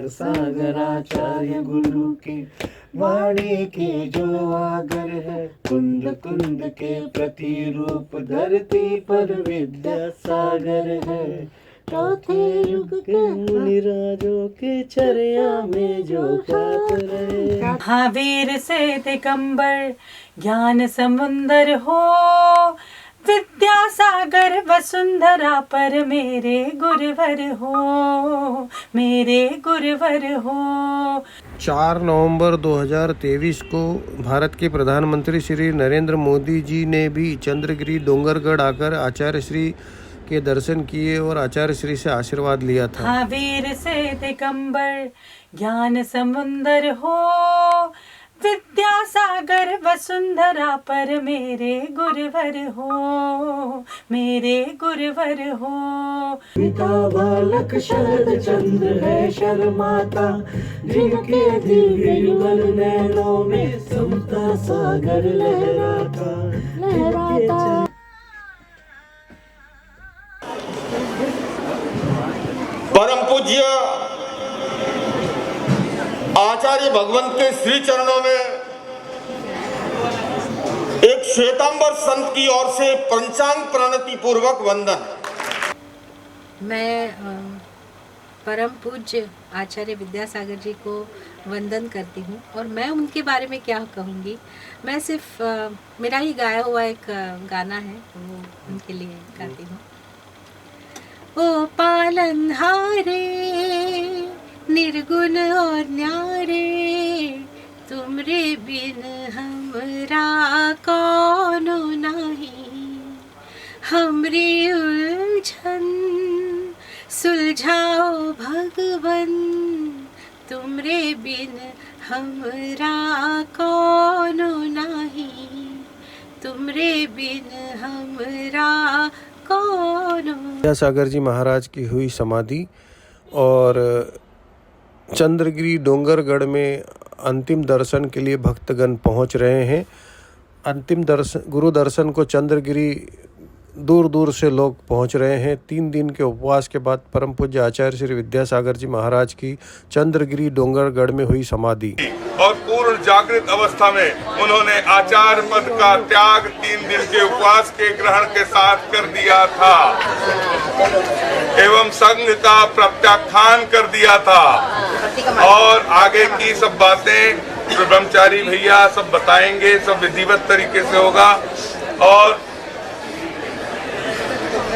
रंग सागर आचार्य गुरु के वाणी के जो आगर है, कुंद कुंद के प्रतिरूप धरती पर विद्या सागर है। चौथे युग के मुनिराजों के चर्या में जो ख्यात रहे। महावीर से दिगंबर ज्ञान समुंदर हो, विद्यासागर वसुंधरा पर मेरे गुरुवर हो, मेरे गुरुवर हो। 4 नवंबर 2023 को भारत के प्रधानमंत्री श्री नरेंद्र मोदी जी ने भी चंद्रगिरी डोंगरगढ़ आकर आचार्य श्री के दर्शन किए और आचार्य श्री से आशीर्वाद लिया था। महावीर से दिगंबर ज्ञान समुंदर हो, विद्यासागर वसुंधरा पर मेरे गुरुवर हो, मेरे गुरुवर हो। पिता बालक शरद चंद्र है शर्माता, जिनके दिव्य युगल नैनों में समता सागर लहराता लहराता। परम पूज्य आचार्य भगवंत के श्री चरणों में एक श्वेतांबर संत की ओर से पंचांग प्रणति पूर्वक वंदन। मैं परम पूज्य आचार्य विद्यासागर जी को वंदन करती हूँ और मैं उनके बारे में क्या कहूँगी। मैं सिर्फ मेरा ही गाया हुआ एक गाना है, वो उनके लिए गाती हूँ। ओ पालनहारे निर्गुण और न्यारे, तुमरे बिन हमरा कौनो नहीं। हमरी उलझन सुलझाओ भगवन, तुमरे बिन हमरा कौनो नहीं। तुमरे बिन हमरा कौनो। विद्यासागर जी महाराज की हुई समाधि और चंद्रगिरी डोंगरगढ़ में अंतिम दर्शन के लिए भक्तगण पहुंच रहे हैं। अंतिम दर्शन गुरु दर्शन को चंद्रगिरी दूर दूर से लोग पहुंच रहे हैं। 3 दिन के उपवास के बाद परम पूज्य आचार्य श्री विद्यासागर जी महाराज की चंद्रगिरी डोंगरगढ़ में हुई समाधि और पूर्ण जागृत अवस्था में उन्होंने आचार्य पद का त्याग 3 दिन के उपवास के ग्रहण के साथ कर दिया था एवं संघ का प्रत्याख्यान कर दिया था। और आगे की सब बातें ब्रह्मचारी भैया सब बताएंगे, सब विधिवत तरीके से होगा। और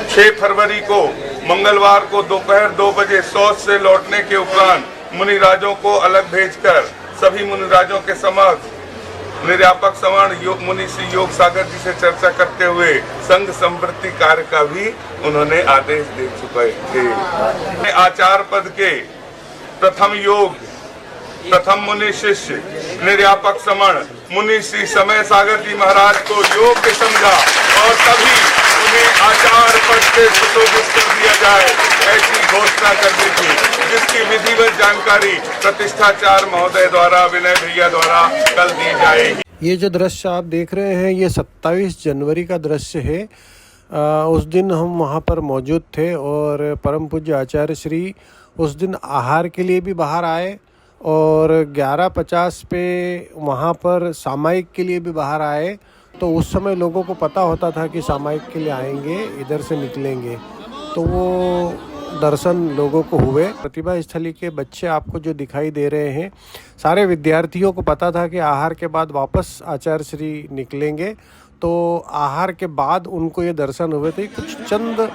6 फरवरी को मंगलवार को दोपहर 2 बजे शौच से लौटने के उपरांत मुनिराजों को अलग भेजकर सभी मुनिराजों के समक्ष निर्यापक श्रवण मुनि श्री योग सागर जी से चर्चा करते हुए संघ संवृत्ति कार्य का भी उन्होंने आदेश दे चुके थे। आचार्य पद के प्रथम योग प्रथम मुनि शिष्य निर्यापक श्रवण मुनि श्री समय सागर जी महाराज को योग्य समझा और तभी उन्हें आचार्य पद से सुशोभित कर दिया जाए, ऐसी घोषणा कर दी थी, जिसकी विधिवत जानकारी प्रतिष्ठाचार्य महोदय द्वारा विनय भैया द्वारा कल दी जाएगी। ये जो दृश्य आप देख रहे हैं ये 27 जनवरी का दृश्य है। उस दिन हम वहाँ पर मौजूद थे और परम पूज्य आचार्य श्री उस दिन आहार के लिए भी बाहर आए और 11:50 पे वहाँ पर सामायिक के लिए भी बाहर आए। तो उस समय लोगों को पता होता था कि सामायिक के लिए आएंगे, इधर से निकलेंगे, तो वो दर्शन लोगों को हुए। प्रतिभा स्थली के बच्चे आपको जो दिखाई दे रहे हैं, सारे विद्यार्थियों को पता था कि आहार के बाद वापस आचार्य श्री निकलेंगे, तो आहार के बाद उनको ये दर्शन हुए थे। कुछ चंद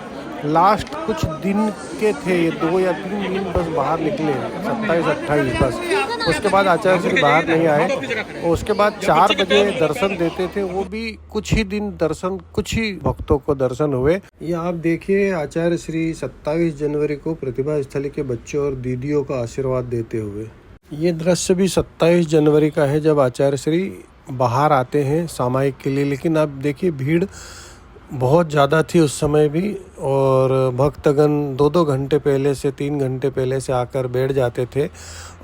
लास्ट कुछ दिन के थे, ये 2 या 3 दिन बस बाहर निकले, 27-28 बस। उसके बाद आचार्य श्री बाहर नहीं आए और उसके बाद 4 बजे दर्शन देते थे, वो भी कुछ ही दिन दर्शन, कुछ ही भक्तों को दर्शन हुए। ये आप देखिए आचार्य श्री 27 जनवरी को प्रतिभा स्थली के बच्चों और दीदियों का आशीर्वाद देते हुए। ये दृश्य भी 27 जनवरी का है जब आचार्य श्री बाहर आते हैं सामायिक के लिए। लेकिन आप देखिए भीड़ बहुत ज़्यादा थी उस समय भी और भक्तगण 2-2 घंटे पहले से 3 घंटे पहले से आकर बैठ जाते थे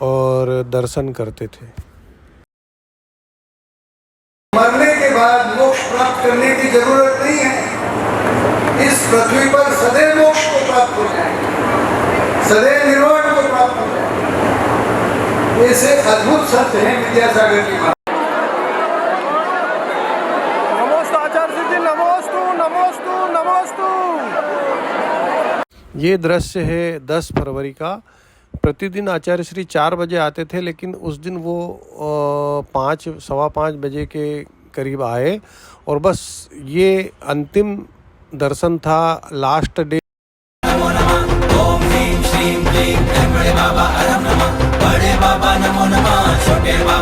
और दर्शन करते थे। मरने के बाद मोक्ष प्राप्त करने की जरूरत नहीं है। इस पृथ्वी पर सदैव मोक्ष को प्राप्त हो जाए, सदैव निर्वाण को प्राप्त हो जाए। ऐसे अद्भुत संत हैं विद्यासागर जी महाराज। नमोस्तु आचार्य जी, नमोस्तु नमोस्तु नमोस्तु। ये दृश्य है 10 फरवरी का। प्रतिदिन आचार्य श्री 4 बजे आते थे, लेकिन उस दिन वो 5-5:15 बजे के करीब आए और बस ये अंतिम दर्शन था, लास्ट डे। ओम ह्रीं श्रीं क्लीं बड़े बाबा अरहम नमः, बड़े बाबा नमो नमः, छोटे बाबा